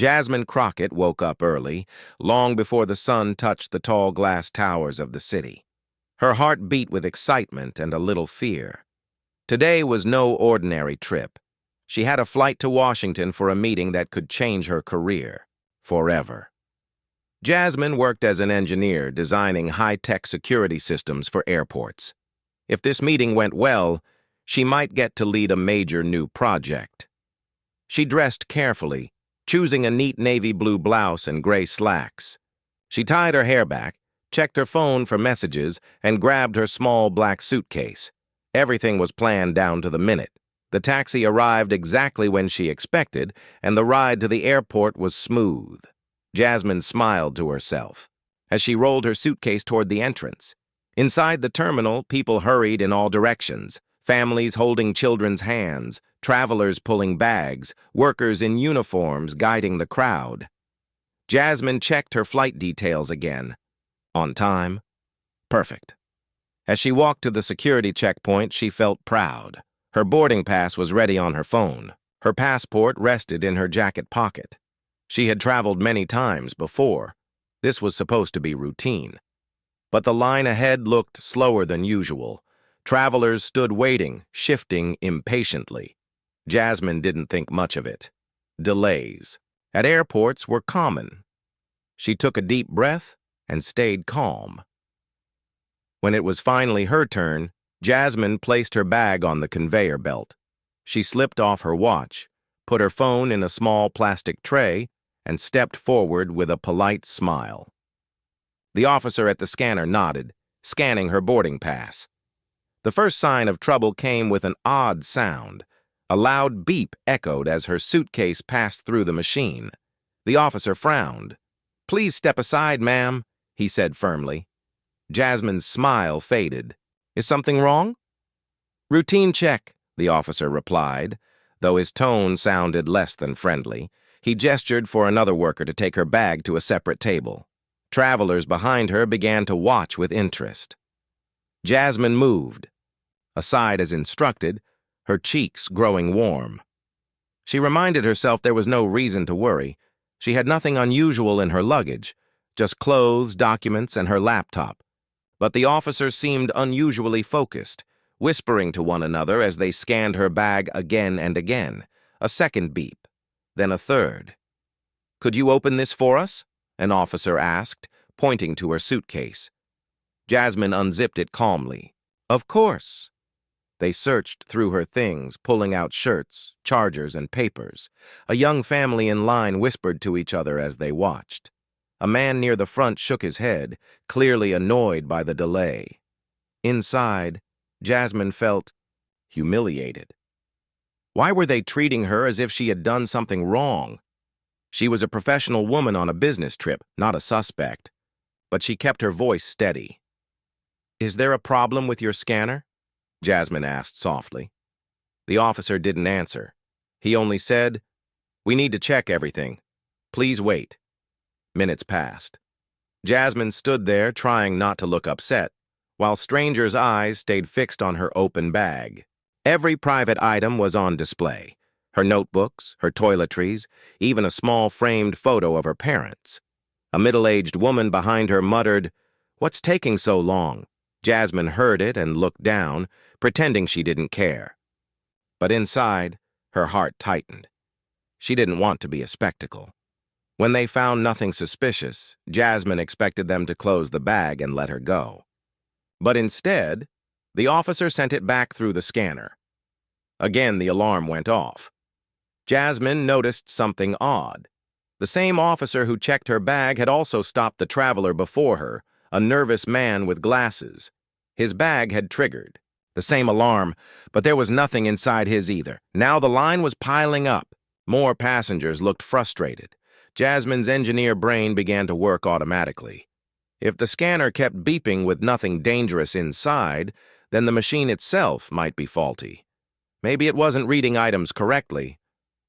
Jasmine Crockett woke up early, long before the sun touched the tall glass towers of the city. Her heart beat with excitement and a little fear. Today was no ordinary trip. She had a flight to Washington for a meeting that could change her career forever. Jasmine worked as an engineer designing high-tech security systems for airports. If this meeting went well, she might get to lead a major new project. She dressed carefully, choosing a neat navy blue blouse and gray slacks. She tied her hair back, checked her phone for messages, and grabbed her small black suitcase. Everything was planned down to the minute. The taxi arrived exactly when she expected, and the ride to the airport was smooth. Jasmine smiled to herself as she rolled her suitcase toward the entrance. Inside the terminal, people hurried in all directions, families holding children's hands, travelers pulling bags, workers in uniforms guiding the crowd. Jasmine checked her flight details again. On time? Perfect. As she walked to the security checkpoint, she felt proud. Her boarding pass was ready on her phone. Her passport rested in her jacket pocket. She had traveled many times before. This was supposed to be routine. But the line ahead looked slower than usual. Travelers stood waiting, shifting impatiently. Jasmine didn't think much of it. Delays at airports were common. She took a deep breath and stayed calm. When it was finally her turn, Jasmine placed her bag on the conveyor belt. She slipped off her watch, put her phone in a small plastic tray, and stepped forward with a polite smile. The officer at the scanner nodded, scanning her boarding pass. The first sign of trouble came with an odd sound. A loud beep echoed as her suitcase passed through the machine. The officer frowned. "Please step aside, ma'am," he said firmly. Jasmine's smile faded. "Is something wrong?" "Routine check," the officer replied, though his tone sounded less than friendly. He gestured for another worker to take her bag to a separate table. Travelers behind her began to watch with interest. Jasmine moved, aside as instructed, her cheeks growing warm. She reminded herself there was no reason to worry. She had nothing unusual in her luggage, just clothes, documents, and her laptop. But the officers seemed unusually focused, whispering to one another as they scanned her bag again and again. A second beep, then a third. "Could you open this for us?" an officer asked, pointing to her suitcase. Jasmine unzipped it calmly. "Of course." They searched through her things, pulling out shirts, chargers, and papers. A young family in line whispered to each other as they watched. A man near the front shook his head, clearly annoyed by the delay. Inside, Jasmine felt humiliated. Why were they treating her as if she had done something wrong? She was a professional woman on a business trip, not a suspect. But she kept her voice steady. "Is there a problem with your scanner?" Jasmine asked softly. The officer didn't answer. He only said, "We need to check everything. Please wait." Minutes passed. Jasmine stood there, trying not to look upset, while strangers' eyes stayed fixed on her open bag. Every private item was on display. Her notebooks, her toiletries, even a small framed photo of her parents. A middle-aged woman behind her muttered, "What's taking so long?" Jasmine heard it and looked down, pretending she didn't care. But inside, her heart tightened. She didn't want to be a spectacle. When they found nothing suspicious, Jasmine expected them to close the bag and let her go. But instead, the officer sent it back through the scanner. Again, the alarm went off. Jasmine noticed something odd. The same officer who checked her bag had also stopped the traveler before her, a nervous man with glasses. His bag had triggered. The same alarm, but there was nothing inside his either. Now the line was piling up. More passengers looked frustrated. Jasmine's engineer brain began to work automatically. If the scanner kept beeping with nothing dangerous inside, then the machine itself might be faulty. Maybe it wasn't reading items correctly,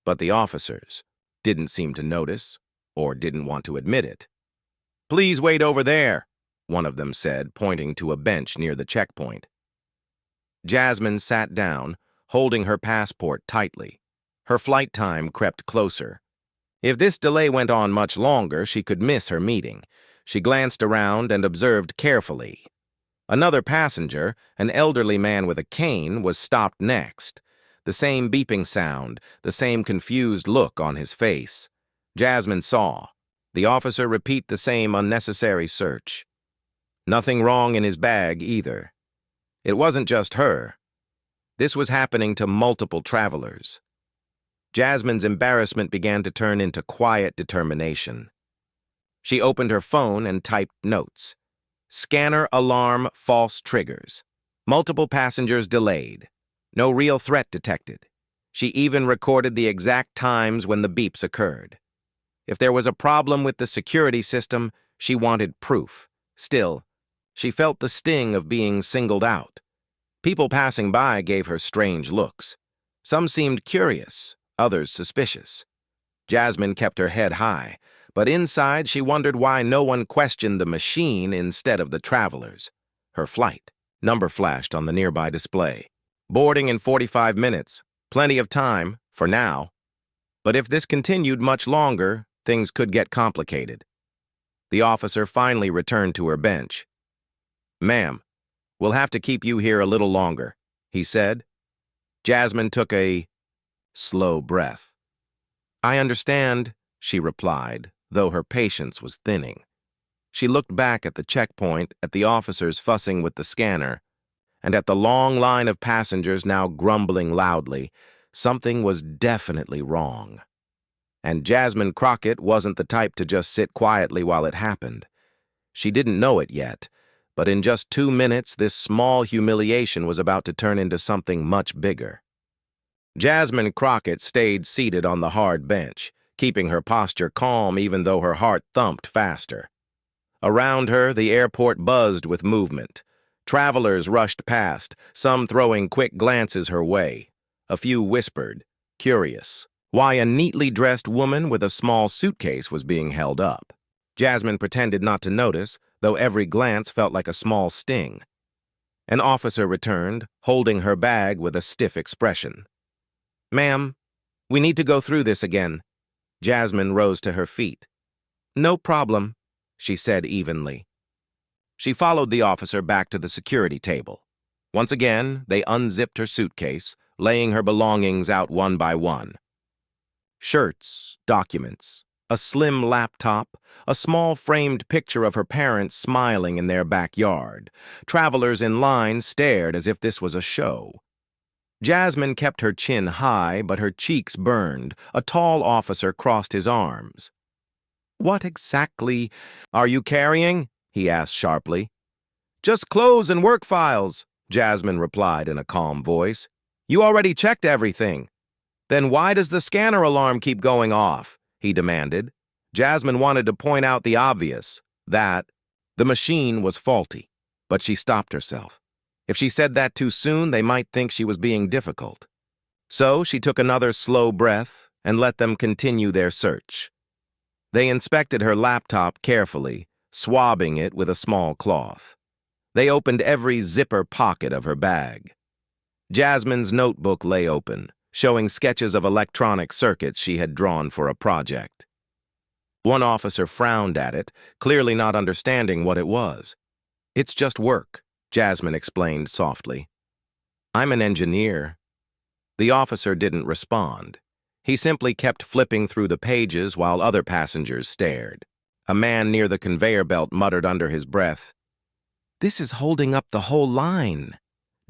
but the officers didn't seem to notice or didn't want to admit it. "Please wait over there," one of them said, pointing to a bench near the checkpoint. Jasmine sat down, holding her passport tightly. Her flight time crept closer. If this delay went on much longer, she could miss her meeting. She glanced around and observed carefully. Another passenger, an elderly man with a cane, was stopped next. The same beeping sound, the same confused look on his face. Jasmine saw. The officer repeat the same unnecessary search. Nothing wrong in his bag either. It wasn't just her. This was happening to multiple travelers. Jasmine's embarrassment began to turn into quiet determination. She opened her phone and typed notes. Scanner alarm false triggers. Multiple passengers delayed. No real threat detected. She even recorded the exact times when the beeps occurred. If there was a problem with the security system, she wanted proof. Still, she felt the sting of being singled out. People passing by gave her strange looks. Some seemed curious, others suspicious. Jasmine kept her head high, but inside she wondered why no one questioned the machine instead of the travelers. Her flight number flashed on the nearby display. Boarding in 45 minutes. Plenty of time, for now. But if this continued much longer, things could get complicated. The officer finally returned to her bench. "Ma'am, we'll have to keep you here a little longer," he said. Jasmine took a slow breath. "I understand," she replied, though her patience was thinning. She looked back at the checkpoint, at the officers fussing with the scanner, and at the long line of passengers now grumbling loudly. Something was definitely wrong. And Jasmine Crockett wasn't the type to just sit quietly while it happened. She didn't know it yet, but in just 2 minutes, this small humiliation was about to turn into something much bigger. Jasmine Crockett stayed seated on the hard bench, keeping her posture calm even though her heart thumped faster. Around her, the airport buzzed with movement. Travelers rushed past, some throwing quick glances her way. A few whispered, curious, why a neatly dressed woman with a small suitcase was being held up. Jasmine pretended not to notice, though every glance felt like a small sting. An officer returned, holding her bag with a stiff expression. "Ma'am, we need to go through this again." Jasmine rose to her feet. "No problem," she said evenly. She followed the officer back to the security table. Once again, they unzipped her suitcase, laying her belongings out one by one. Shirts, documents, a slim laptop, a small framed picture of her parents smiling in their backyard. Travelers in line stared as if this was a show. Jasmine kept her chin high, but her cheeks burned. A tall officer crossed his arms. "What exactly are you carrying?" he asked sharply. "Just clothes and work files," Jasmine replied in a calm voice. "You already checked everything." "Then why does the scanner alarm keep going off?" he demanded. Jasmine wanted to point out the obvious, that the machine was faulty, but she stopped herself. If she said that too soon, they might think she was being difficult. So she took another slow breath and let them continue their search. They inspected her laptop carefully, swabbing it with a small cloth. They opened every zipper pocket of her bag. Jasmine's notebook lay open, showing sketches of electronic circuits she had drawn for a project. One officer frowned at it, clearly not understanding what it was. "It's just work," Jasmine explained softly. "I'm an engineer." The officer didn't respond. He simply kept flipping through the pages while other passengers stared. A man near the conveyor belt muttered under his breath, "This is holding up the whole line."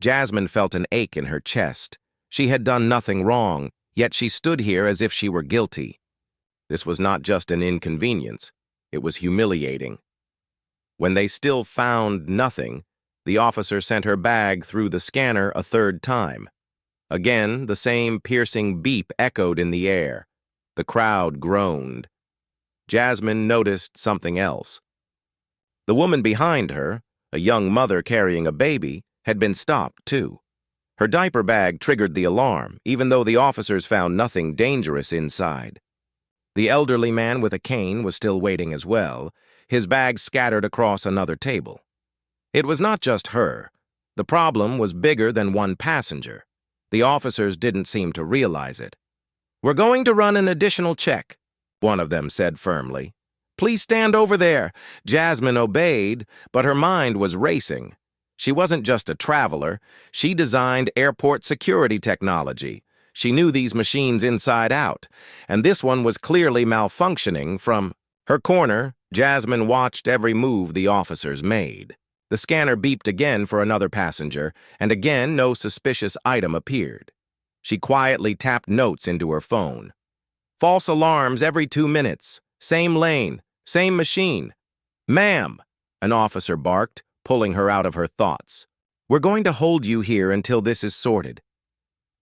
Jasmine felt an ache in her chest. She had done nothing wrong, yet she stood here as if she were guilty. This was not just an inconvenience, it was humiliating. When they still found nothing, the officer sent her bag through the scanner a third time. Again, the same piercing beep echoed in the air. The crowd groaned. Jasmine noticed something else. The woman behind her, a young mother carrying a baby, had been stopped too. Her diaper bag triggered the alarm, even though the officers found nothing dangerous inside. The elderly man with a cane was still waiting as well, his bag scattered across another table. It was not just her. The problem was bigger than one passenger. The officers didn't seem to realize it. "We're going to run an additional check," one of them said firmly. "Please stand over there." Jasmine obeyed, but her mind was racing. She wasn't just a traveler. She designed airport security technology. She knew these machines inside out, and this one was clearly malfunctioning. From her corner, Jasmine watched every move the officers made. The scanner beeped again for another passenger, and again no suspicious item appeared. She quietly tapped notes into her phone. "False alarms every 2 minutes. Same lane. Same machine." "Ma'am," an officer barked, pulling her out of her thoughts. "We're going to hold you here until this is sorted."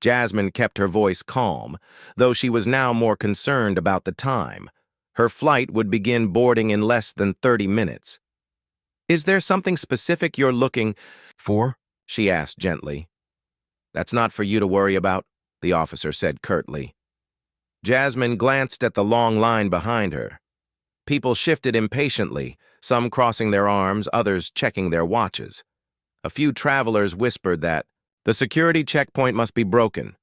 Jasmine kept her voice calm, though she was now more concerned about the time. Her flight would begin boarding in less than 30 minutes. "Is there something specific you're looking for?" she asked gently. "That's not for you to worry about," the officer said curtly. Jasmine glanced at the long line behind her. People shifted impatiently, some crossing their arms, others checking their watches. A few travelers whispered that the security checkpoint must be broken.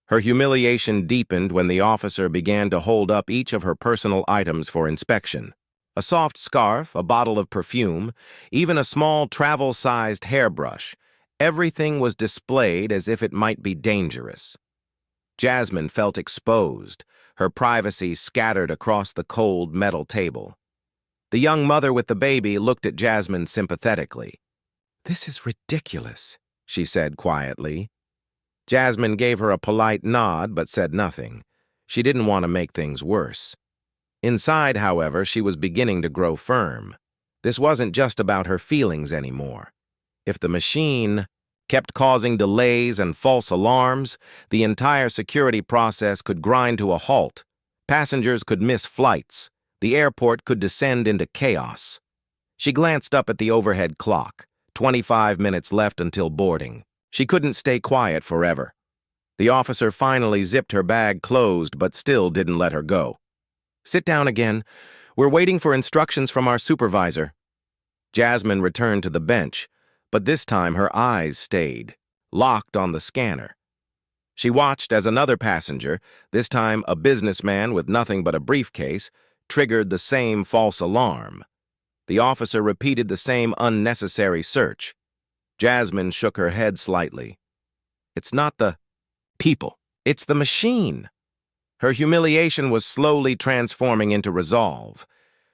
Her humiliation deepened when the officer began to hold up each of her personal items for inspection. A soft scarf, a bottle of perfume, even a small travel-sized hairbrush. Everything was displayed as if it might be dangerous. Jasmine felt exposed, her privacy scattered across the cold metal table. The young mother with the baby looked at Jasmine sympathetically. "This is ridiculous," she said quietly. Jasmine gave her a polite nod but said nothing. She didn't want to make things worse. Inside, however, she was beginning to grow firm. This wasn't just about her feelings anymore. If the machine kept causing delays and false alarms, the entire security process could grind to a halt. Passengers could miss flights. The airport could descend into chaos. She glanced up at the overhead clock. 25 minutes left until boarding. She couldn't stay quiet forever. The officer finally zipped her bag closed but still didn't let her go. "Sit down again. We're waiting for instructions from our supervisor." Jasmine returned to the bench, but this time her eyes stayed, locked on the scanner. She watched as another passenger, this time a businessman with nothing but a briefcase, triggered the same false alarm. The officer repeated the same unnecessary search. Jasmine shook her head slightly. "It's not the people, it's the machine." Her humiliation was slowly transforming into resolve.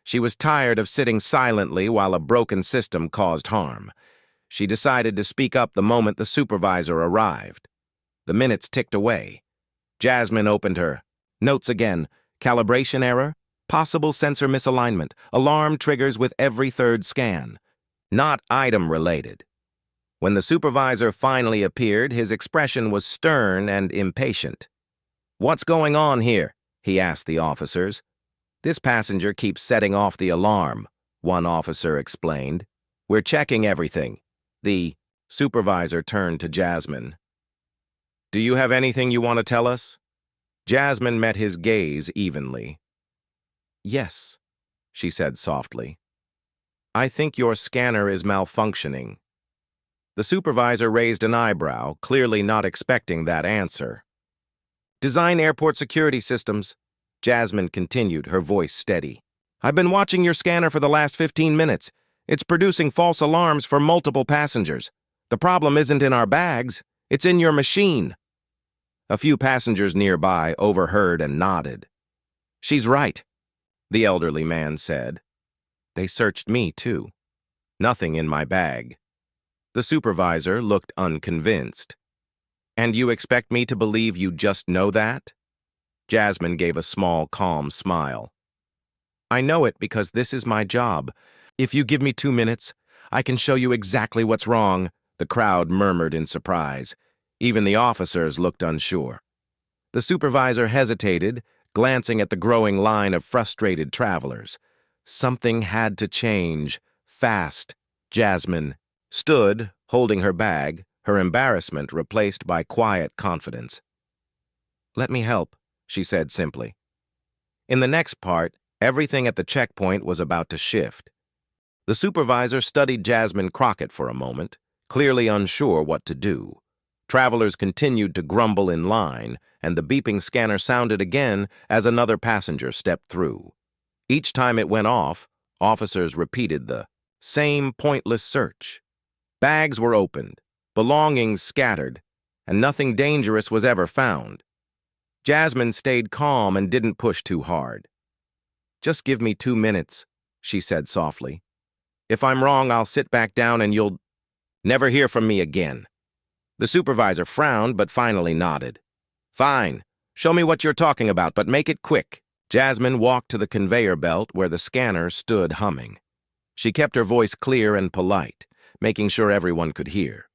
She was tired of sitting silently while a broken system caused harm. She decided to speak up the moment the supervisor arrived. The minutes ticked away. Jasmine opened her notes again. Calibration error, possible sensor misalignment, alarm triggers with every third scan. Not item-related. When the supervisor finally appeared, his expression was stern and impatient. "What's going on here?" he asked the officers. "This passenger keeps setting off the alarm," one officer explained. "We're checking everything." The supervisor turned to Jasmine. "Do you have anything you want to tell us?" Jasmine met his gaze evenly. "Yes," she said softly. "I think your scanner is malfunctioning." The supervisor raised an eyebrow, clearly not expecting that answer. "Design airport security systems," Jasmine continued, her voice steady. "I've been watching your scanner for the last 15 minutes. It's producing false alarms for multiple passengers. The problem isn't in our bags, it's in your machine." A few passengers nearby overheard and nodded. "She's right," the elderly man said. "They searched me, too. Nothing in my bag." The supervisor looked unconvinced. "And you expect me to believe you just know that?" Jasmine gave a small, calm smile. "I know it because this is my job. If you give me 2 minutes, I can show you exactly what's wrong," the crowd murmured in surprise. Even the officers looked unsure. The supervisor hesitated, glancing at the growing line of frustrated travelers. Something had to change, fast. Jasmine stood, holding her bag, her embarrassment replaced by quiet confidence. "Let me help," she said simply. In the next part, everything at the checkpoint was about to shift. The supervisor studied Jasmine Crockett for a moment, clearly unsure what to do. Travelers continued to grumble in line, and the beeping scanner sounded again as another passenger stepped through. Each time it went off, officers repeated the same pointless search. Bags were opened, belongings scattered, and nothing dangerous was ever found. Jasmine stayed calm and didn't push too hard. "Just give me 2 minutes," she said softly. "If I'm wrong, I'll sit back down and you'll never hear from me again." The supervisor frowned but finally nodded. "Fine. Show me what you're talking about, but make it quick." Jasmine walked to the conveyor belt where the scanner stood humming. She kept her voice clear and polite, making sure everyone could hear.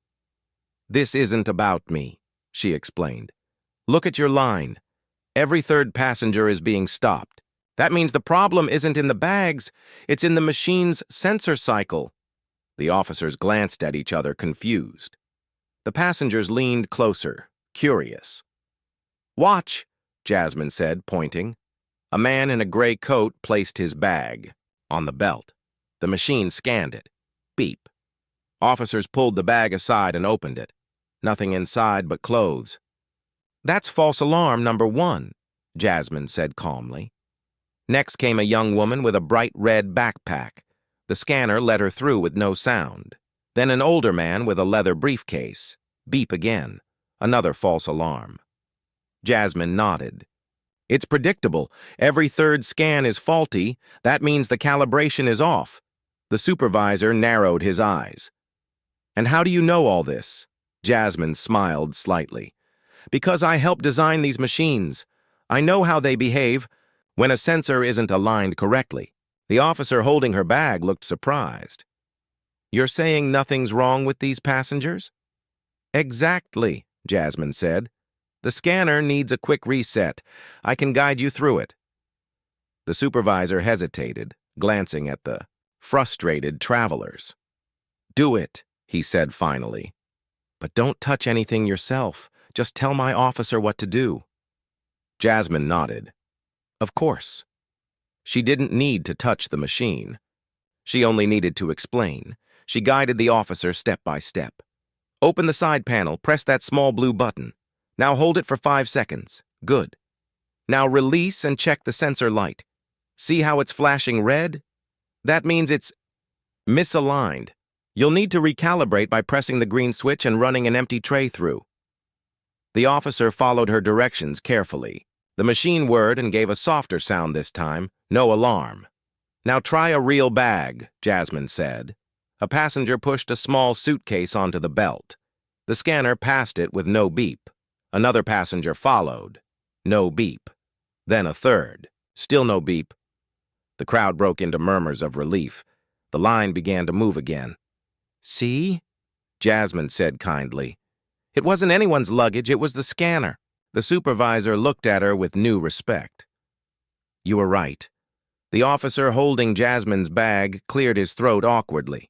"This isn't about me," she explained. "Look at your line. Every third passenger is being stopped. That means the problem isn't in the bags, it's in the machine's sensor cycle." The officers glanced at each other, confused. The passengers leaned closer, curious. "Watch," Jasmine said, pointing. A man in a gray coat placed his bag on the belt. The machine scanned it. Beep. Officers pulled the bag aside and opened it. Nothing inside but clothes. "That's false alarm number 1, Jasmine said calmly. Next came a young woman with a bright red backpack. The scanner let her through with no sound. Then an older man with a leather briefcase. Beep again. Another false alarm. Jasmine nodded. "It's predictable. Every third scan is faulty. That means the calibration is off." The supervisor narrowed his eyes. "And how do you know all this?" Jasmine smiled slightly. "Because I helped design these machines. I know how they behave when a sensor isn't aligned correctly." The officer holding her bag looked surprised. "You're saying nothing's wrong with these passengers?" "Exactly," Jasmine said. "The scanner needs a quick reset. I can guide you through it." The supervisor hesitated, glancing at the frustrated travelers. "Do it," he said finally. "But don't touch anything yourself. Just tell my officer what to do." Jasmine nodded. Of course. She didn't need to touch the machine. She only needed to explain. She guided the officer step by step. "Open the side panel, press that small blue button. Now hold it for 5 seconds. Good. Now release and check the sensor light. See how it's flashing red? That means it's misaligned. You'll need to recalibrate by pressing the green switch and running an empty tray through." The officer followed her directions carefully. The machine whirred and gave a softer sound this time, no alarm. "Now try a real bag," Jasmine said. A passenger pushed a small suitcase onto the belt. The scanner passed it with no beep. Another passenger followed. No beep. Then a third. Still no beep. The crowd broke into murmurs of relief. The line began to move again. "See?" Jasmine said kindly. "It wasn't anyone's luggage, it was the scanner." The supervisor looked at her with new respect. "You were right." The officer holding Jasmine's bag cleared his throat awkwardly.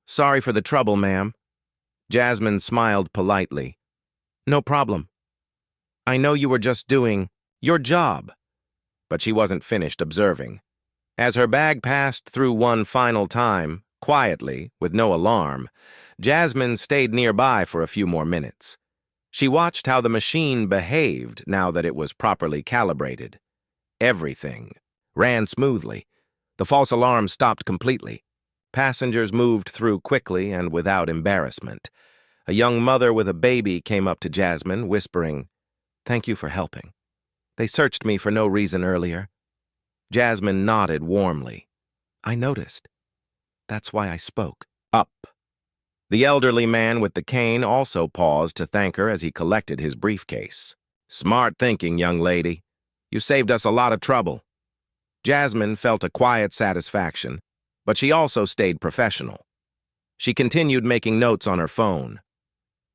Sorry for the trouble, ma'am." Jasmine smiled politely. "No problem. I know you were just doing your job." But she wasn't finished observing. As her bag passed through one final time, quietly, with no alarm, Jasmine stayed nearby for a few more minutes. She watched how the machine behaved now that it was properly calibrated. Everything ran smoothly. The false alarm stopped completely. Passengers moved through quickly and without embarrassment. A young mother with a baby came up to Jasmine, whispering, "Thank you for helping. They searched me for no reason earlier." Jasmine nodded warmly. "I noticed. That's why I spoke." Up. The elderly man with the cane also paused to thank her as he collected his briefcase. "Smart thinking, young lady. You saved us a lot of trouble." Jasmine felt a quiet satisfaction, but she also stayed professional. She continued making notes on her phone.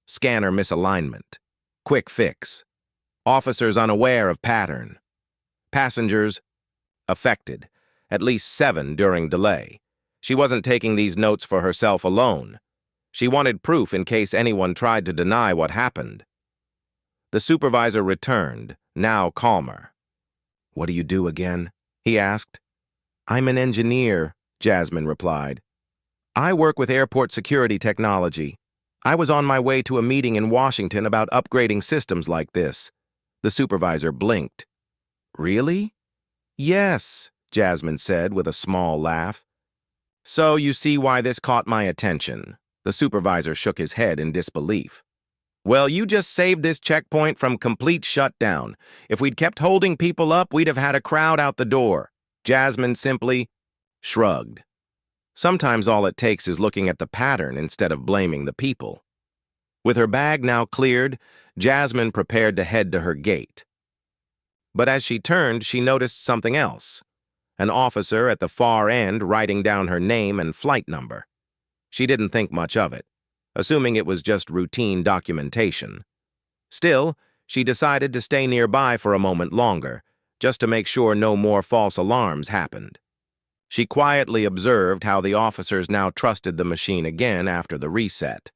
Scanner misalignment. Quick fix. Officers unaware of pattern. Passengers affected, at least 7 during delay. She wasn't taking these notes for herself alone. She wanted proof in case anyone tried to deny what happened. The supervisor returned, now calmer. "What do you do again?" he asked. "I'm an engineer," Jasmine replied. "I work with airport security technology. I was on my way to a meeting in Washington about upgrading systems like this. The supervisor blinked. Really? Yes, Jasmine said with a small laugh. So you see why this caught my attention. The supervisor shook his head in disbelief. Well, you just saved this checkpoint from complete shutdown. If we'd kept holding people up, we'd have had a crowd out the door. Jasmine simply shrugged. Sometimes all it takes is looking at the pattern instead of blaming the people. With her bag now cleared, Jasmine prepared to head to her gate. But as she turned, she noticed something else. An officer at the far end writing down her name and flight number. She didn't think much of it, assuming it was just routine documentation. Still, she decided to stay nearby for a moment longer, just to make sure no more false alarms happened. She quietly observed how the officers now trusted the machine again after the reset.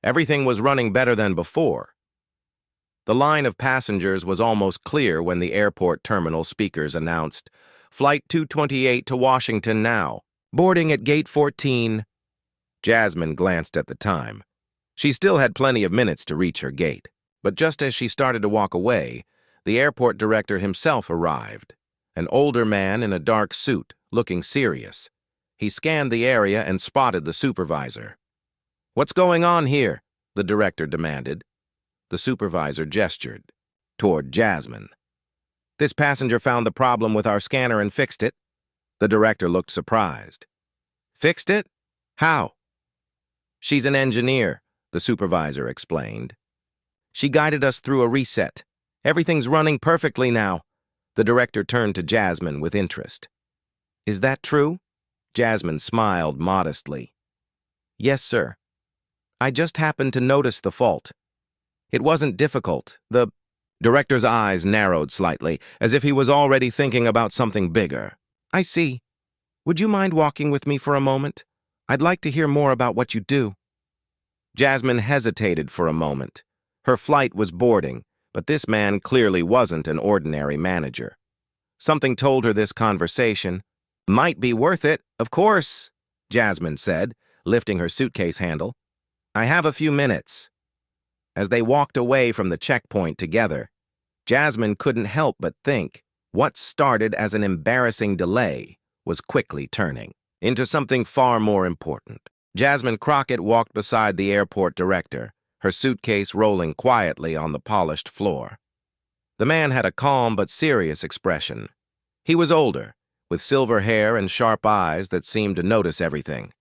Everything was running better than before. The line of passengers was almost clear when the airport terminal speakers announced, "Flight 228 to Washington now. Boarding at Gate 14. Jasmine glanced at the time. She still had plenty of minutes to reach her gate, but just as she started to walk away, the airport director himself arrived, an older man in a dark suit, looking serious. He scanned the area and spotted the supervisor. "What's going on here?" the director demanded. The supervisor gestured toward Jasmine. "This passenger found the problem with our scanner and fixed it." The director looked surprised. "Fixed it? How?" "She's an engineer," the supervisor explained. "She guided us through a reset. Everything's running perfectly now." The director turned to Jasmine with interest. "Is that true?" Jasmine smiled modestly. "Yes, sir. I just happened to notice the fault. It wasn't difficult." The director's eyes narrowed slightly, as if he was already thinking about something bigger. "I see. Would you mind walking with me for a moment? I'd like to hear more about what you do." Jasmine hesitated for a moment. Her flight was boarding, but this man clearly wasn't an ordinary manager. Something told her this conversation might be worth it. "Of course," Jasmine said, lifting her suitcase handle. "I have a few minutes." As they walked away from the checkpoint together, Jasmine couldn't help but think what started as an embarrassing delay was quickly turning into something far more important. Jasmine Crockett walked beside the airport director, her suitcase rolling quietly on the polished floor. The man had a calm but serious expression. He was older, with silver hair and sharp eyes that seemed to notice everything.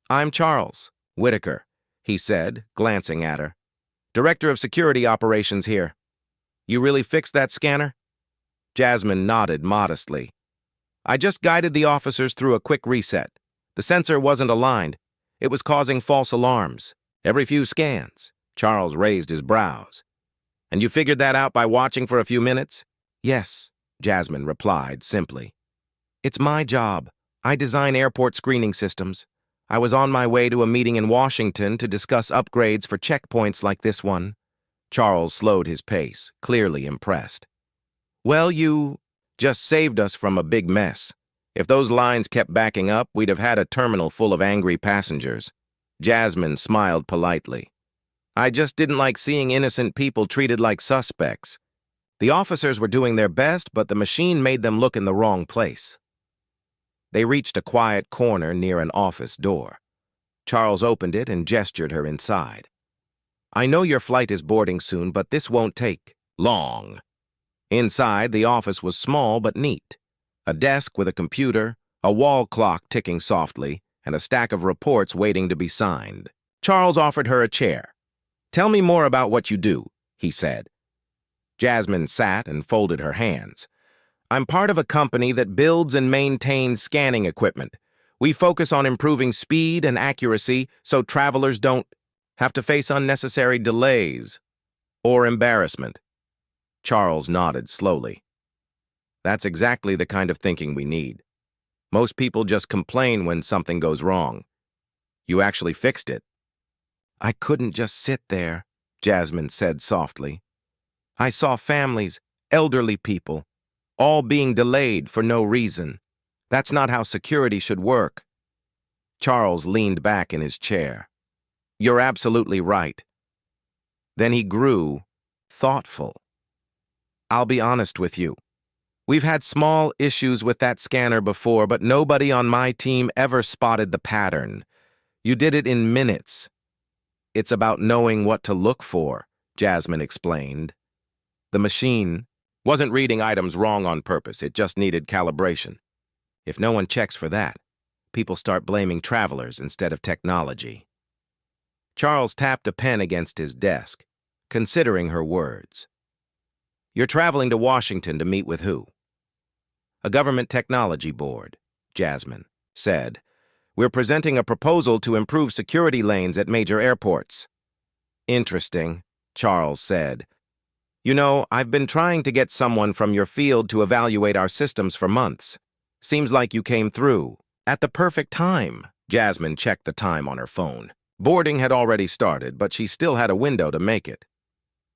"I'm Charles Whitaker," he said, glancing at her. "Director of Security Operations here. You really fixed that scanner?" Jasmine nodded modestly. "I just guided the officers through a quick reset. The sensor wasn't aligned. It was causing false alarms. Every few scans." Charles raised his brows. "And you figured that out by watching for a few minutes?" "Yes," Jasmine replied simply. "It's my job. I design airport screening systems. I was on my way to a meeting in Washington to discuss upgrades for checkpoints like this one." Charles slowed his pace, clearly impressed. "Well, you just saved us from a big mess. If those lines kept backing up, we'd have had a terminal full of angry passengers." Jasmine smiled politely. "I just didn't like seeing innocent people treated like suspects. The officers were doing their best, but the machine made them look in the wrong place." They reached a quiet corner near an office door. Charles opened it and gestured her inside. "I know your flight is boarding soon, but this won't take long." Inside, the office was small but neat. A desk with a computer, a wall clock ticking softly, and a stack of reports waiting to be signed. Charles offered her a chair. "Tell me more about what you do," he said. Jasmine sat and folded her hands. "I'm part of a company that builds and maintains scanning equipment. We focus on improving speed and accuracy so travelers don't have to face unnecessary delays or embarrassment." Charles nodded slowly. "That's exactly the kind of thinking we need. Most people just complain when something goes wrong. You actually fixed it." "I couldn't just sit there," Jasmine said softly. "I saw families, elderly people, all being delayed for no reason. That's not how security should work." Charles leaned back in his chair. You're absolutely right. Then he grew thoughtful. I'll be honest with you. We've had small issues with that scanner before, but nobody on my team ever spotted the pattern. You did it in minutes. It's about knowing what to look for, Jasmine explained. The machine wasn't reading items wrong on purpose. It just needed calibration. If no one checks for that, people start blaming travelers instead of technology. Charles tapped a pen against his desk, considering her words. You're traveling to Washington to meet with who? A government technology board, Jasmine said. We're presenting a proposal to improve security lanes at major airports. Interesting, Charles said. You know, I've been trying to get someone from your field to evaluate our systems for months. Seems like you came through at the perfect time. Jasmine checked the time on her phone. Boarding had already started, but she still had a window to make it.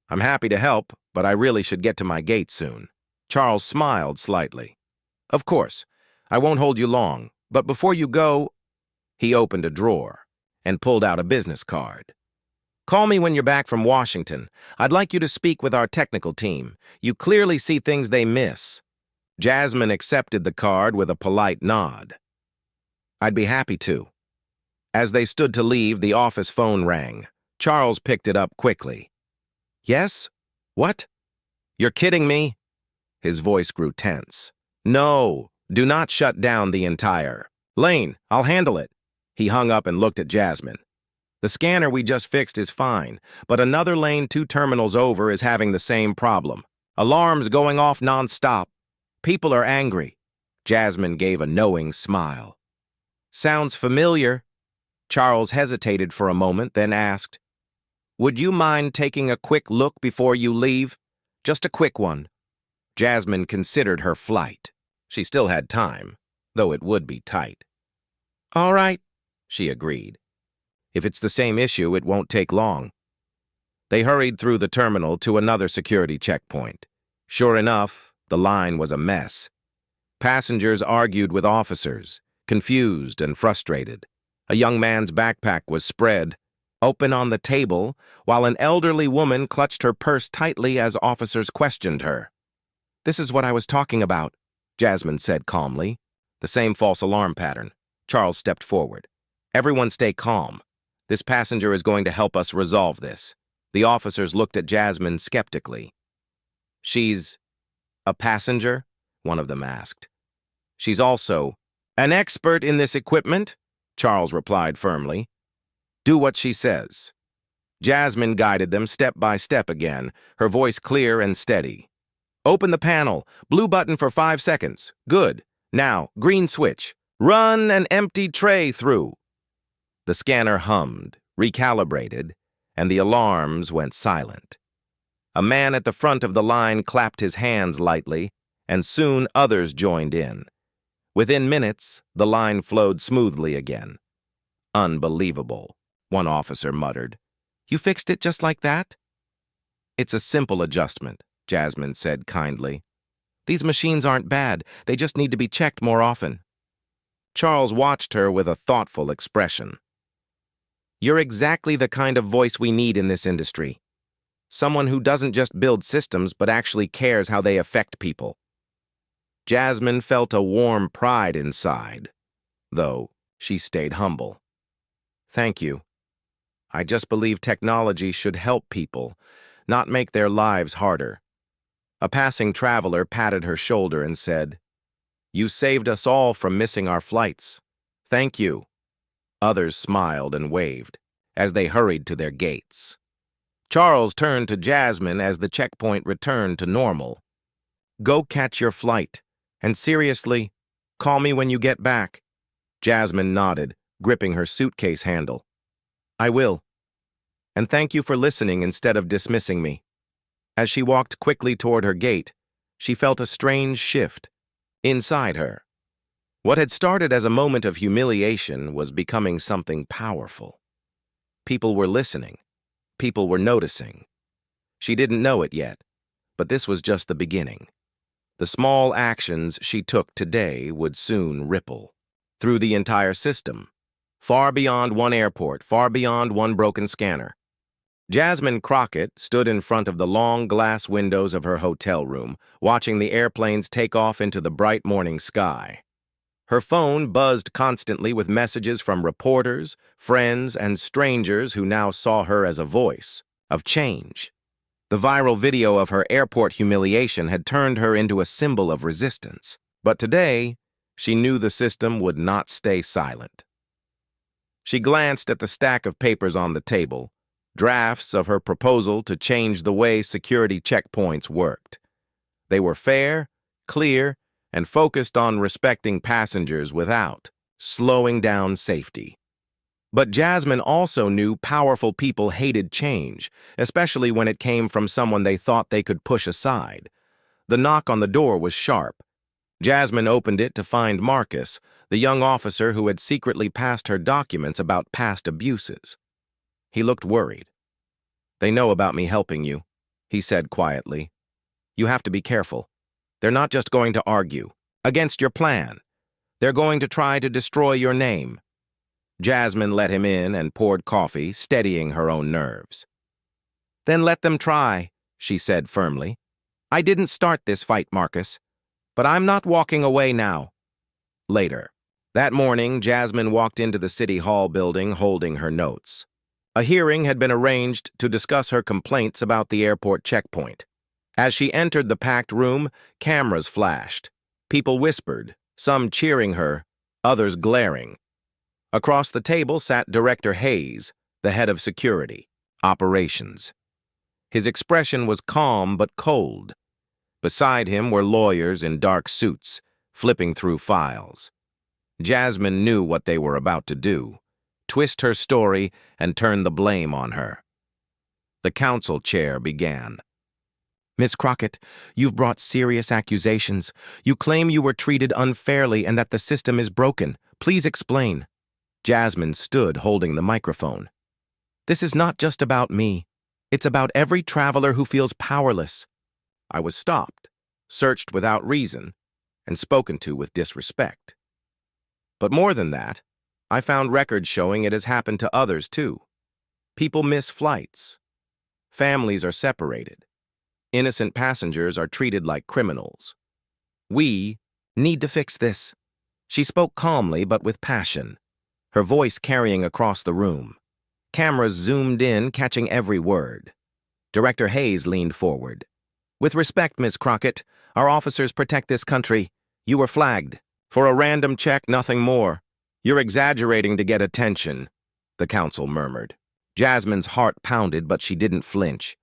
I'm happy to help, but I really should get to my gate soon. Charles smiled slightly. Of course, I won't hold you long, but before you go, he opened a drawer and pulled out a business card. Call me when you're back from Washington. I'd like you to speak with our technical team. You clearly see things they miss. Jasmine accepted the card with a polite nod. I'd be happy to. As they stood to leave, the office phone rang. Charles picked it up quickly. Yes? What? You're kidding me? His voice grew tense. No, do not shut down the entire. Lane, I'll handle it. He hung up and looked at Jasmine. The scanner we just fixed is fine, but another lane 2 terminals over is having the same problem. Alarms going off non-stop. People are angry. Jasmine gave a knowing smile. Sounds familiar. Charles hesitated for a moment, then asked, Would you mind taking a quick look before you leave? Just a quick one. Jasmine considered her flight. She still had time, though it would be tight. All right, she agreed. If it's the same issue, it won't take long. They hurried through the terminal to another security checkpoint. Sure enough, the line was a mess. Passengers argued with officers, confused and frustrated. A young man's backpack was spread open on the table, while an elderly woman clutched her purse tightly as officers questioned her. This is what I was talking about, Jasmine said calmly. The same false alarm pattern. Charles stepped forward. Everyone stay calm. This passenger is going to help us resolve this. The officers looked at Jasmine skeptically. She's a passenger? One of them asked. She's also an expert in this equipment? Charles replied firmly. Do what she says. Jasmine guided them step by step again, her voice clear and steady. Open the panel. Blue button for 5 seconds. Good. Now, green switch. Run an empty tray through. The scanner hummed, recalibrated, and the alarms went silent. A man at the front of the line clapped his hands lightly, and soon others joined in. Within minutes, the line flowed smoothly again. Unbelievable, one officer muttered. You fixed it just like that? It's a simple adjustment, Jasmine said kindly. These machines aren't bad, they just need to be checked more often. Charles watched her with a thoughtful expression. You're exactly the kind of voice we need in this industry. Someone who doesn't just build systems but actually cares how they affect people. Jasmine felt a warm pride inside, though she stayed humble. Thank you. I just believe technology should help people, not make their lives harder. A passing traveler patted her shoulder and said, You saved us all from missing our flights. Thank you. Others smiled and waved as they hurried to their gates. Charles turned to Jasmine as the checkpoint returned to normal. Go catch your flight, and seriously, call me when you get back. Jasmine nodded, gripping her suitcase handle. I will. And thank you for listening instead of dismissing me. As she walked quickly toward her gate, she felt a strange shift inside her. What had started as a moment of humiliation was becoming something powerful. People were listening. People were noticing. She didn't know it yet, but this was just the beginning. The small actions she took today would soon ripple through the entire system, far beyond one airport, far beyond one broken scanner. Jasmine Crockett stood in front of the long glass windows of her hotel room, watching the airplanes take off into the bright morning sky. Her phone buzzed constantly with messages from reporters, friends, and strangers who now saw her as a voice of change. The viral video of her airport humiliation had turned her into a symbol of resistance. But today, she knew the system would not stay silent. She glanced at the stack of papers on the table, drafts of her proposal to change the way security checkpoints worked. They were fair, clear, and focused on respecting passengers without slowing down safety. But Jasmine also knew powerful people hated change, especially when it came from someone they thought they could push aside. The knock on the door was sharp. Jasmine opened it to find Marcus, the young officer who had secretly passed her documents about past abuses. He looked worried. "They know about me helping you," he said quietly. "You have to be careful. They're not just going to argue against your plan. They're going to try to destroy your name." Jasmine let him in and poured coffee, steadying her own nerves. "Then let them try," she said firmly. "I didn't start this fight, Marcus, but I'm not walking away now." Later. That morning, Jasmine walked into the City Hall building holding her notes. A hearing had been arranged to discuss her complaints about the airport checkpoint. As she entered the packed room, cameras flashed. People whispered, some cheering her, others glaring. Across the table sat Director Hayes, the head of security, operations. His expression was calm but cold. Beside him were lawyers in dark suits, flipping through files. Jasmine knew what they were about to do, twist her story and turn the blame on her. The council chair began. "Miss Crockett, you've brought serious accusations. You claim you were treated unfairly and that the system is broken. Please explain." Jasmine stood holding the microphone. "This is not just about me. It's about every traveler who feels powerless. I was stopped, searched without reason, and spoken to with disrespect. But more than that, I found records showing it has happened to others too. People miss flights. Families are separated. Innocent passengers are treated like criminals. We need to fix this." She spoke calmly but with passion, her voice carrying across the room. Cameras zoomed in, catching every word. Director Hayes leaned forward. "With respect, Ms. Crockett, our officers protect this country. You were flagged. For a random check, nothing more. You're exaggerating to get attention," the counsel murmured. Jasmine's heart pounded, but she didn't flinch.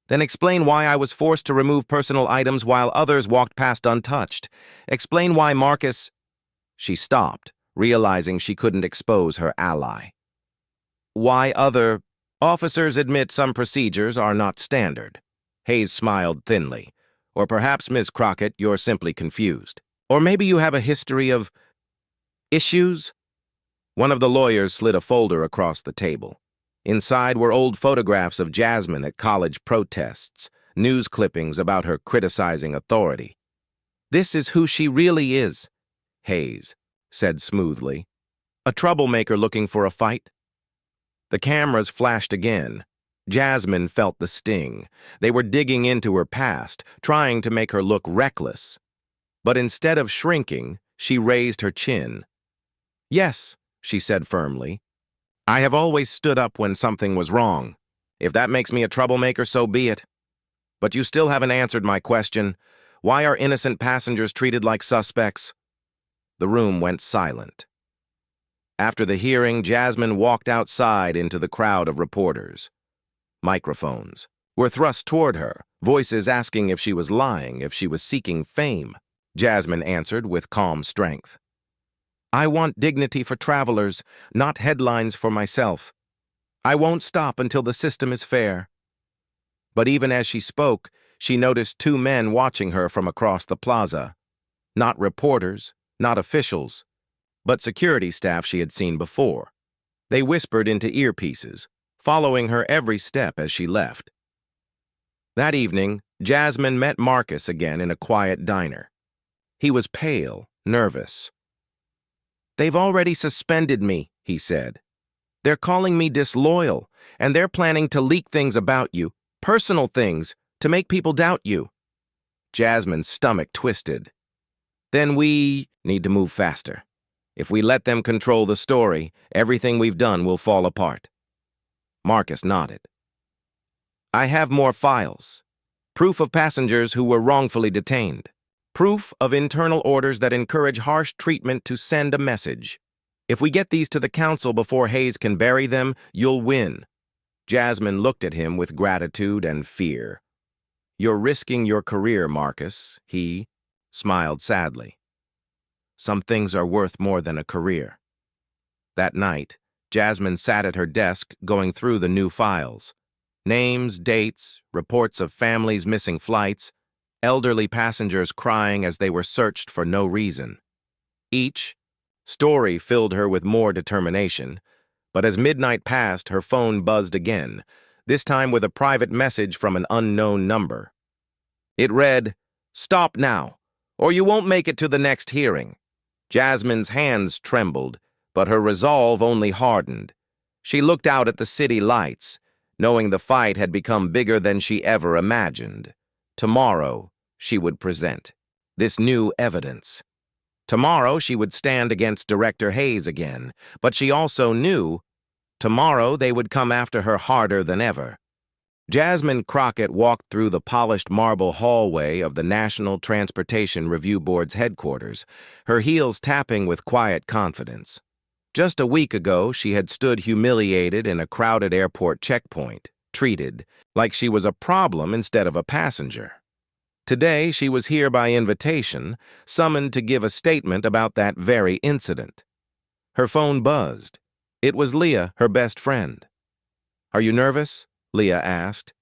"Then explain why I was forced to remove personal items while others walked past untouched. Explain why Marcus—" She stopped, realizing she couldn't expose her ally. "Why other officers admit some procedures are not standard." Hayes smiled thinly. "Or perhaps, Ms. Crockett, you're simply confused. Or maybe you have a history of issues?" One of the lawyers slid a folder across the table. Inside were old photographs of Jasmine at college protests, news clippings about her criticizing authority. "This is who she really is," Hayes said smoothly. "A troublemaker looking for a fight." The cameras flashed again. Jasmine felt the sting. They were digging into her past, trying to make her look reckless. But instead of shrinking, she raised her chin. "Yes," she said firmly. "I have always stood up when something was wrong. If that makes me a troublemaker, so be it. But you still haven't answered my question. Why are innocent passengers treated like suspects?" The room went silent. After the hearing, Jasmine walked outside into the crowd of reporters. Microphones were thrust toward her, voices asking if she was lying, if she was seeking fame. Jasmine answered with calm strength. "I want dignity for travelers, not headlines for myself. I won't stop until the system is fair." But even as she spoke, she noticed two men watching her from across the plaza. Not reporters, not officials, but security staff she had seen before. They whispered into earpieces, following her every step as she left. That evening, Jasmine met Marcus again in a quiet diner. He was pale, nervous. "They've already suspended me," he said. "They're calling me disloyal, and they're planning to leak things about you, personal things, to make people doubt you." Jasmine's stomach twisted. "Then we need to move faster. If we let them control the story, everything we've done will fall apart." Marcus nodded. "I have more files. Proof of passengers who were wrongfully detained. Proof of internal orders that encourage harsh treatment to send a message. If we get these to the council before Hayes can bury them, you'll win." Jasmine looked at him with gratitude and fear. "You're risking your career, Marcus," he smiled sadly. "Some things are worth more than a career." That night, Jasmine sat at her desk going through the new files. Names, dates, reports of families missing flights, elderly passengers crying as they were searched for no reason. Each story filled her with more determination, but as midnight passed, her phone buzzed again, this time with a private message from an unknown number. It read, "Stop now, or you won't make it to the next hearing." Jasmine's hands trembled, but her resolve only hardened. She looked out at the city lights, knowing the fight had become bigger than she ever imagined. Tomorrow, she would present this new evidence. Tomorrow, she would stand against Director Hayes again, but she also knew tomorrow they would come after her harder than ever. Jasmine Crockett walked through the polished marble hallway of the National Transportation Review Board's headquarters, her heels tapping with quiet confidence. Just a week ago, she had stood humiliated in a crowded airport checkpoint, treated like she was a problem instead of a passenger. Today, she was here by invitation, summoned to give a statement about that very incident. Her phone buzzed. It was Leah, her best friend. "Are you nervous?" Leah asked.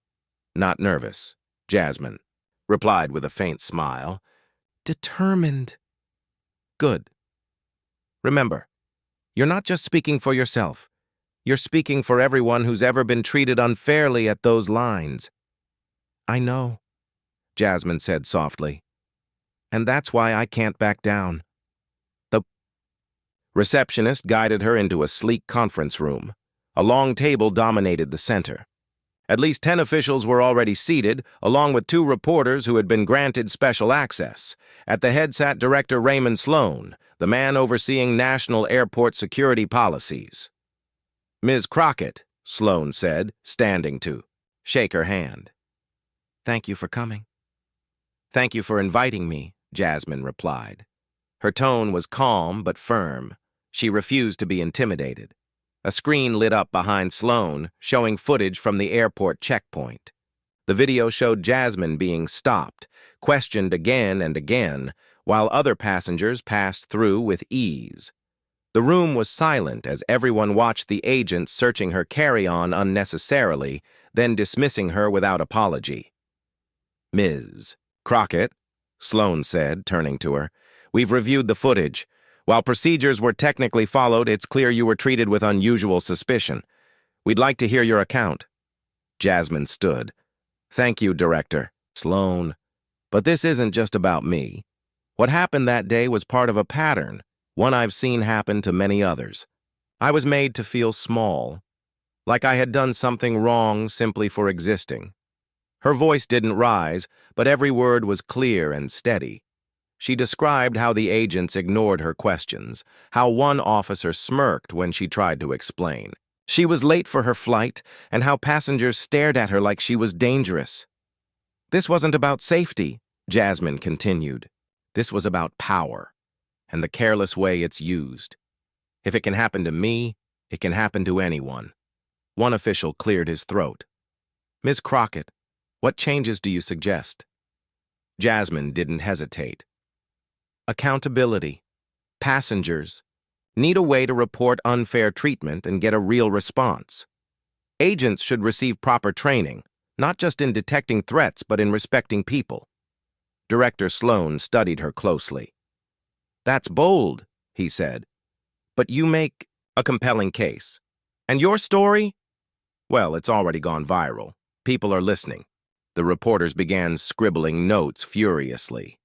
"Not nervous," Jasmine replied with a faint smile. "Determined." "Good. Remember, you're not just speaking for yourself. You're speaking for everyone who's ever been treated unfairly at those lines." "I know," Jasmine said softly. "And that's why I can't back down." The receptionist guided her into a sleek conference room. A long table dominated the center. At least 10 officials were already seated, along with 2 reporters who had been granted special access. At the head sat Director Raymond Sloan, the man overseeing national airport security policies. "Ms. Crockett," Sloan said, standing to shake her hand. "Thank you for coming." "Thank you for inviting me," Jasmine replied. Her tone was calm but firm. She refused to be intimidated. A screen lit up behind Sloan, showing footage from the airport checkpoint. The video showed Jasmine being stopped, questioned again and again, while other passengers passed through with ease. The room was silent as everyone watched the agent searching her carry-on unnecessarily, then dismissing her without apology. "Ms. Crockett," Sloan said, turning to her, "we've reviewed the footage. While procedures were technically followed, it's clear you were treated with unusual suspicion. We'd like to hear your account." Jasmine stood. "Thank you, Director Sloan. But this isn't just about me. What happened that day was part of a pattern, one I've seen happen to many others. I was made to feel small, like I had done something wrong simply for existing." Her voice didn't rise, but every word was clear and steady. She described how the agents ignored her questions, how one officer smirked when she tried to explain. She was late for her flight, and how passengers stared at her like she was dangerous. "This wasn't about safety," Jasmine continued. "This was about power, and the careless way it's used. If it can happen to me, it can happen to anyone." One official cleared his throat. "Ms. Crockett, what changes do you suggest?" Jasmine didn't hesitate. "Accountability. Passengers need a way to report unfair treatment and get a real response. Agents should receive proper training, not just in detecting threats but in respecting people." Director Sloan studied her closely. "That's bold," he said, "but you make a compelling case. And your story? Well, it's already gone viral. People are listening." The reporters began scribbling notes furiously.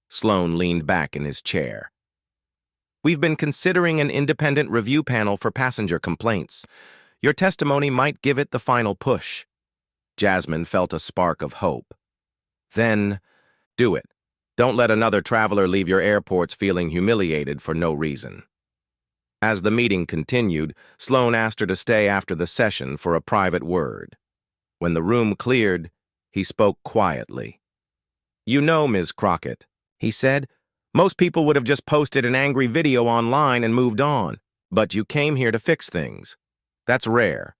Sloan leaned back in his chair. We've been considering an independent review panel for passenger complaints. Your testimony might give it the final push. Jasmine felt a spark of hope. Then, do it. Don't let another traveler leave your airports feeling humiliated for no reason. As the meeting continued, Sloan asked her to stay after the session for a private word. When the room cleared, he spoke quietly. "You know, Ms. Crockett," he said, "most people would have just posted an angry video online and moved on, but you came here to fix things. That's rare."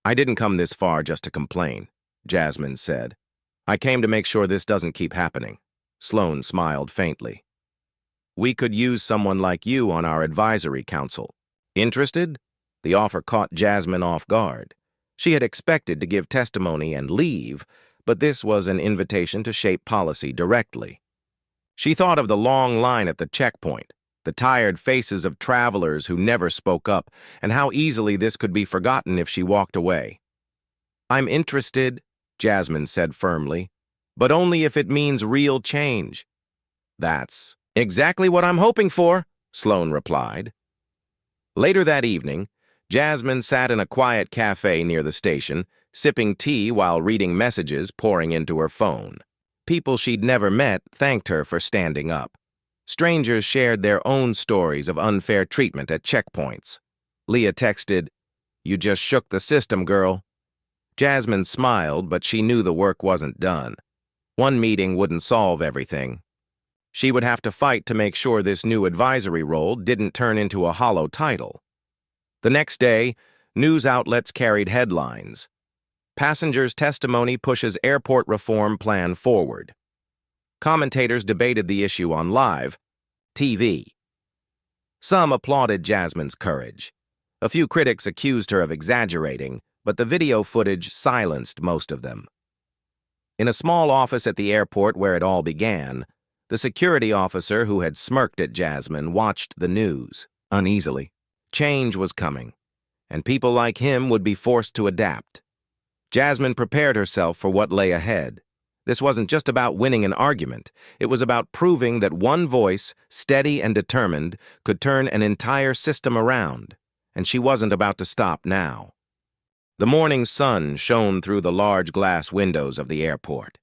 "I didn't come this far just to complain," Jasmine said. "I came to make sure this doesn't keep happening." Sloan smiled faintly. "We could use someone like you on our advisory council. Interested?" The offer caught Jasmine off guard. She had expected to give testimony and leave, but this was an invitation to shape policy directly. She thought of the long line at the checkpoint, the tired faces of travelers who never spoke up, and how easily this could be forgotten if she walked away. "I'm interested," Jasmine said firmly, "but only if it means real change." "That's exactly what I'm hoping for," Sloan replied. Later that evening, Jasmine sat in a quiet cafe near the station, sipping tea while reading messages pouring into her phone. People she'd never met thanked her for standing up. Strangers shared their own stories of unfair treatment at checkpoints. Leah texted, "You just shook the system, girl." Jasmine smiled, but she knew the work wasn't done. One meeting wouldn't solve everything. She would have to fight to make sure this new advisory role didn't turn into a hollow title. The next day, news outlets carried headlines. "Passengers' testimony pushes airport reform plan forward." Commentators debated the issue on live TV. Some applauded Jasmine's courage. A few critics accused her of exaggerating, but the video footage silenced most of them. In a small office at the airport where it all began, the security officer who had smirked at Jasmine watched the news, uneasily. Change was coming, and people like him would be forced to adapt. Jasmine prepared herself for what lay ahead. This wasn't just about winning an argument. It was about proving that one voice, steady and determined, could turn an entire system around, and she wasn't about to stop now. The morning sun shone through the large glass windows of the airport.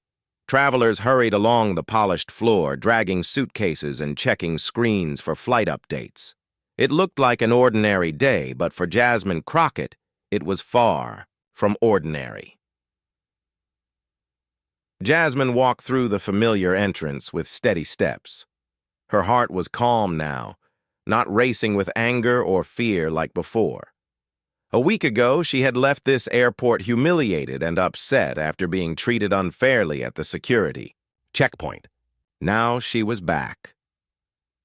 Travelers hurried along the polished floor, dragging suitcases and checking screens for flight updates. It looked like an ordinary day, but for Jasmine Crockett, it was far from ordinary. Jasmine walked through the familiar entrance with steady steps. Her heart was calm now, not racing with anger or fear like before. A week ago, she had left this airport humiliated and upset after being treated unfairly at the security checkpoint. Now she was back.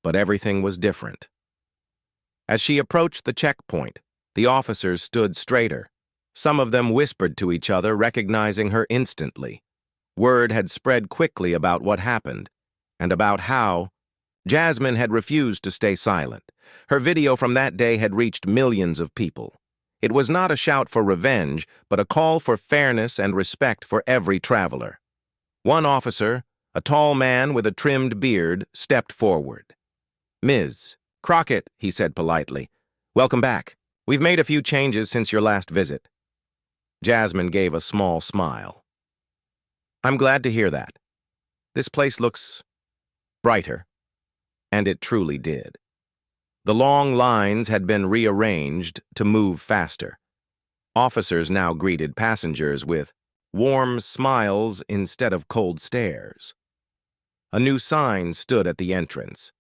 But everything was different. As she approached the checkpoint, the officers stood straighter. Some of them whispered to each other, recognizing her instantly. Word had spread quickly about what happened, and about how Jasmine had refused to stay silent. Her video from that day had reached millions of people. It was not a shout for revenge, but a call for fairness and respect for every traveler. One officer, a tall man with a trimmed beard, stepped forward. "Ms. Crockett," he said politely, "welcome back. We've made a few changes since your last visit." Jasmine gave a small smile. "I'm glad to hear that. This place looks brighter." And it truly did. The long lines had been rearranged to move faster. Officers now greeted passengers with warm smiles instead of cold stares. A new sign stood at the entrance: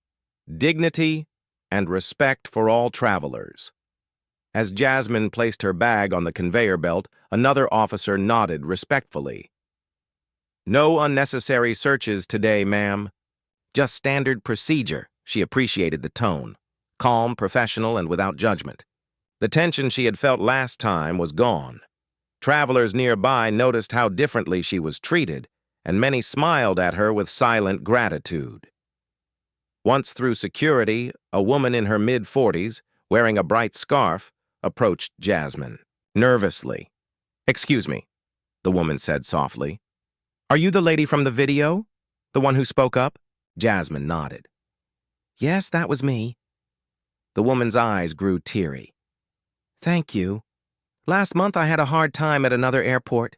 dignity and respect for all travelers. As Jasmine placed her bag on the conveyor belt, another officer nodded respectfully. "No unnecessary searches today, ma'am. Just standard procedure." She appreciated the tone. Calm, professional, and without judgment. The tension she had felt last time was gone. Travelers nearby noticed how differently she was treated, and many smiled at her with silent gratitude. Once through security, a woman in her mid-40s, wearing a bright scarf, approached Jasmine, nervously. "Excuse me," the woman said softly. "Are you the lady from the video? The one who spoke up?" Jasmine nodded. Yes, that was me. The woman's eyes grew teary. Thank you. Last month I had a hard time at another airport.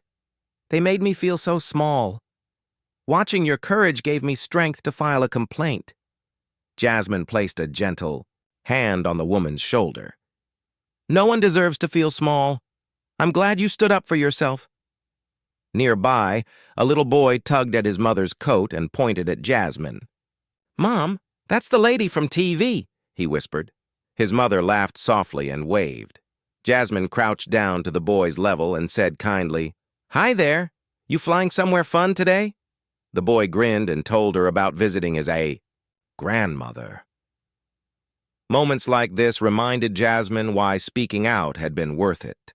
They made me feel so small. Watching your courage gave me strength to file a complaint. Jasmine placed a gentle hand on the woman's shoulder. No one deserves to feel small. I'm glad you stood up for yourself. Nearby, a little boy tugged at his mother's coat and pointed at Jasmine. Mom, that's the lady from TV, he whispered. His mother laughed softly and waved. Jasmine crouched down to the boy's level and said kindly, Hi there. You flying somewhere fun today? The boy grinned and told her about visiting his grandmother. Moments like this reminded Jasmine why speaking out had been worth it.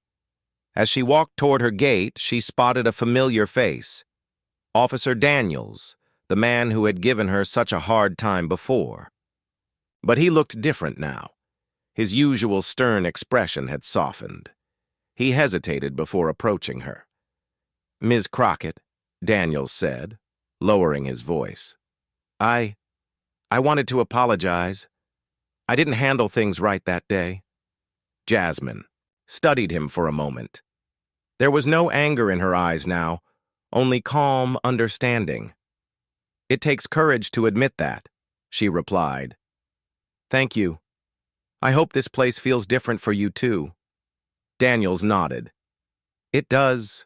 As she walked toward her gate, she spotted a familiar face. Officer Daniels, the man who had given her such a hard time before. But he looked different now. His usual stern expression had softened. He hesitated before approaching her. Ms. Crockett, Daniels said, lowering his voice. I wanted to apologize. I didn't handle things right that day. Jasmine studied him for a moment. There was no anger in her eyes now, only calm understanding. It takes courage to admit that, she replied. Thank you. I hope this place feels different for you too. Daniels nodded. It does.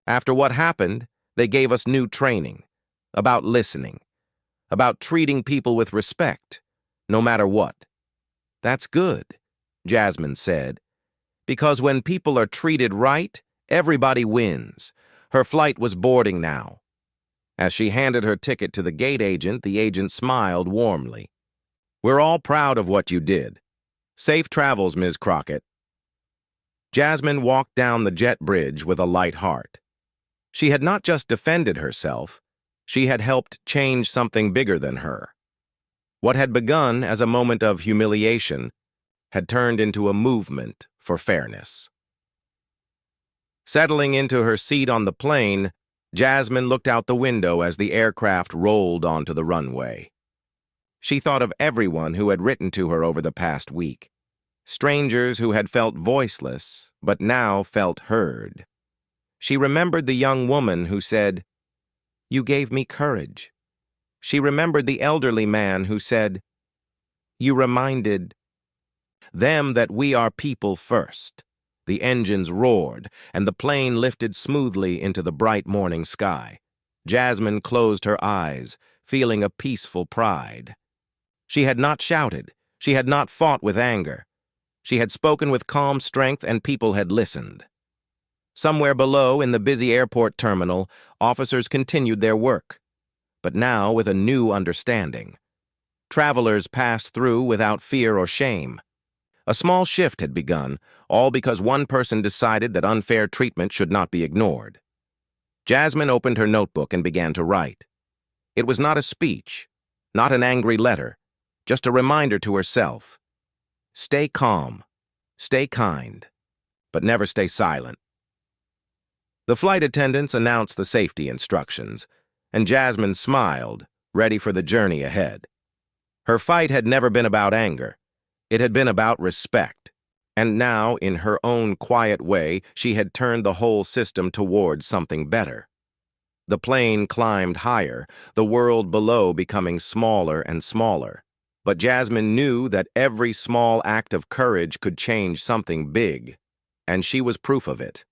After what happened, they gave us new training about listening, about treating people with respect, no matter what. That's good, Jasmine said, because when people are treated right, everybody wins. Her flight was boarding now. As she handed her ticket to the agent smiled warmly. We're all proud of what you did. Safe travels, Ms. Crockett. Jasmine walked down the jet bridge with a light heart. She had not just defended herself, she had helped change something bigger than her. What had begun as a moment of humiliation had turned into a movement for fairness. Settling into her seat on the plane, Jasmine looked out the window as the aircraft rolled onto the runway. She thought of everyone who had written to her over the past week. Strangers who had felt voiceless, but now felt heard. She remembered the young woman who said, You gave me courage. She remembered the elderly man who said, You reminded them that we are people first. The engines roared, and the plane lifted smoothly into the bright morning sky. Jasmine closed her eyes, feeling a peaceful pride. She had not shouted. She had not fought with anger. She had spoken with calm strength, and people had listened. Somewhere below, in the busy airport terminal, officers continued their work, but now with a new understanding. Travelers passed through without fear or shame. A small shift had begun, all because one person decided that unfair treatment should not be ignored. Jasmine opened her notebook and began to write. It was not a speech, not an angry letter, just a reminder to herself. Stay calm, stay kind, but never stay silent. The flight attendants announced the safety instructions, and Jasmine smiled, ready for the journey ahead. Her fight had never been about anger. It had been about respect, and now, in her own quiet way, she had turned the whole system towards something better. The plane climbed higher, the world below becoming smaller and smaller. But Jasmine knew that every small act of courage could change something big, and she was proof of it.